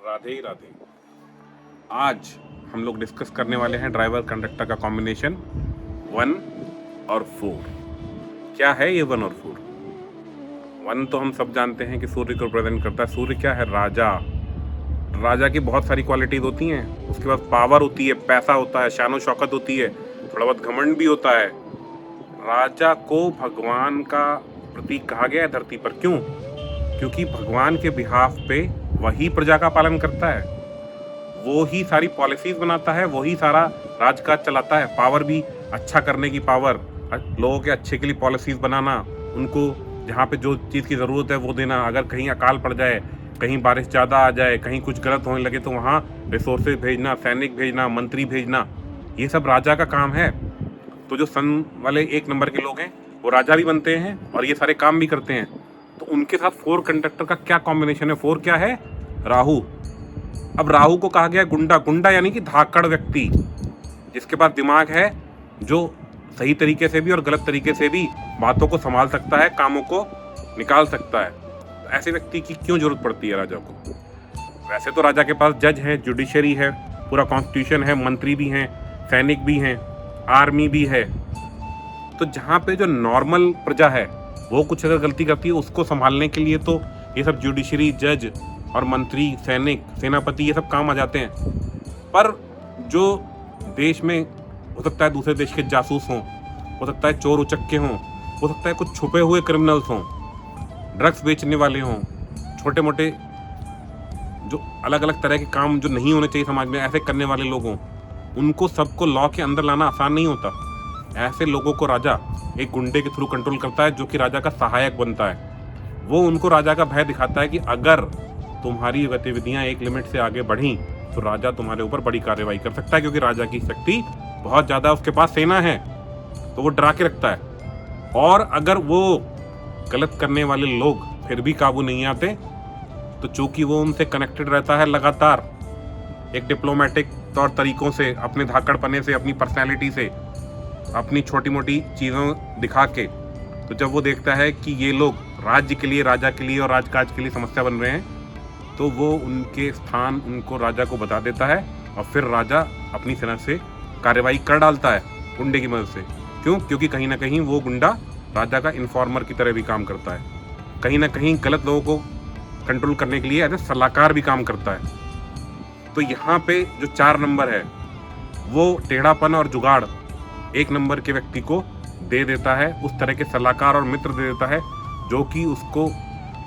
राधे राधे। आज हम लोग डिस्कस करने वाले हैं ड्राइवर कंडक्टर का कॉम्बिनेशन 1 और 4। क्या है ये 1 और 4? 1 तो हम सब जानते हैं कि सूर्य को रिप्रेजेंट करता है। सूर्य क्या है? राजा। राजा की बहुत सारी क्वालिटीज होती हैं। उसके पास पावर होती है, पैसा होता है, शानो शौकत होती है, थोड़ा बहुत घमंड भी होता है। राजा को भगवान का प्रतीक कहा गया है धरती पर। क्यों? क्योंकि भगवान के बिहाफ पे वही प्रजा का पालन करता है, वो ही सारी पॉलिसीज बनाता है, वही सारा राजकाज चलाता है। पावर भी अच्छा करने की पावर, लोगों के अच्छे के लिए पॉलिसीज बनाना, उनको जहाँ पे जो चीज़ की ज़रूरत है वो देना। अगर कहीं अकाल पड़ जाए, कहीं बारिश ज़्यादा आ जाए, कहीं कुछ गलत होने लगे तो वहाँ रिसोर्सेज भेजना, सैनिक भेजना, मंत्री भेजना, ये सब राजा का काम है। तो जो सन वाले 1 नंबर के लोग हैं वो राजा भी बनते हैं और ये सारे काम भी करते हैं। तो उनके साथ 4 कंडक्टर का क्या कॉम्बिनेशन है? 4 क्या है? राहु। अब राहु को कहा गया गुंडा। गुंडा यानी कि धाकड़ व्यक्ति, जिसके पास दिमाग है, जो सही तरीके से भी और गलत तरीके से भी बातों को संभाल सकता है, कामों को निकाल सकता है। तो ऐसे व्यक्ति की क्यों जरूरत पड़ती है राजा को? वैसे तो राजा के पास जज है, जुडिशरी है, पूरा कॉन्स्टिट्यूशन है, मंत्री भी हैं, सैनिक भी हैं, आर्मी भी है। तो जहाँ पे जो नॉर्मल प्रजा है वो कुछ अगर गलती करती है, उसको संभालने के लिए तो ये सब जुडिशरी, जज और मंत्री, सैनिक, सेनापति, ये सब काम आ जाते हैं। पर जो देश में हो सकता है दूसरे देश के जासूस हों, हो सकता है चोर उचक्के हों, हो सकता है कुछ छुपे हुए क्रिमिनल्स हों, ड्रग्स बेचने वाले हों, छोटे मोटे जो अलग अलग तरह के काम जो नहीं होने चाहिए समाज में, ऐसे करने वाले लोग हों, उनको सबको लॉ के अंदर लाना आसान नहीं होता। ऐसे लोगों को राजा एक गुंडे के थ्रू कंट्रोल करता है, जो कि राजा का सहायक बनता है। वो उनको राजा का भय दिखाता है कि अगर तुम्हारी गतिविधियां एक लिमिट से आगे बढ़ी तो राजा तुम्हारे ऊपर बड़ी कार्रवाई कर सकता है, क्योंकि राजा की शक्ति बहुत ज़्यादा, उसके पास सेना है, तो वो डरा के रखता है। और अगर वो गलत करने वाले लोग फिर भी काबू नहीं आते, तो चूंकि वो उनसे कनेक्टेड रहता है लगातार एक डिप्लोमेटिक तौर तरीकों से, अपने धाकड़पने से, अपनी पर्सनैलिटी से, अपनी छोटी मोटी चीज़ों दिखा के, तो जब वो देखता है कि ये लोग राज्य के लिए, राजा के लिए और राजकाज के लिए समस्या बन रहे हैं, तो वो उनके स्थान उनको राजा को बता देता है और फिर राजा अपनी सेना से कार्रवाई कर डालता है गुंडे की मदद से। क्यों? क्योंकि कहीं ना कहीं वो गुंडा राजा का इन्फॉर्मर की तरह भी काम करता है, कहीं ना कहीं गलत लोगों को कंट्रोल करने के लिए एज ए सलाहकार भी काम करता है। तो यहाँ पे जो 4 नंबर है वो टेढ़ापन और जुगाड़ 1 नंबर के व्यक्ति को दे देता है, उस तरह के सलाहकार और मित्र दे देता है, जो कि उसको,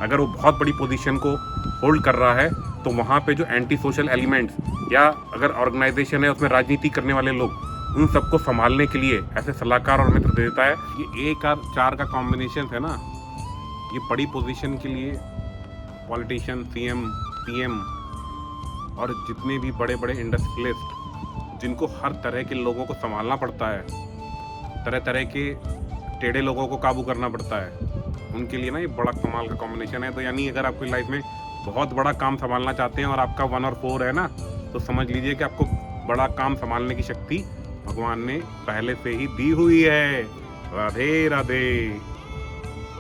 अगर वो बहुत बड़ी पोजीशन को होल्ड कर रहा है, तो वहाँ पे जो एंटी सोशल एलिमेंट्स या अगर ऑर्गेनाइजेशन है उसमें राजनीति करने वाले लोग, उन सबको संभालने के लिए ऐसे सलाहकार और मित्र दे देता है। ये 1 और 4 का कॉम्बिनेशन है ना, ये बड़ी पोजीशन के लिए पॉलिटिशियन, सीएम, पीएम और जितने भी बड़े बड़े इंडस्ट्रियलिस्ट, जिनको हर तरह के लोगों को संभालना पड़ता है, तरह तरह के टेढ़े लोगों को काबू करना पड़ता है, उनके लिए ना ये बड़ा कमाल का कॉम्बिनेशन है। तो यानी अगर आपकी लाइफ में बहुत बड़ा काम संभालना चाहते हैं और आपका 1 और 4 है ना, तो समझ लीजिए कि आपको बड़ा काम संभालने की शक्ति भगवान ने पहले से ही दी हुई है। राधे राधे।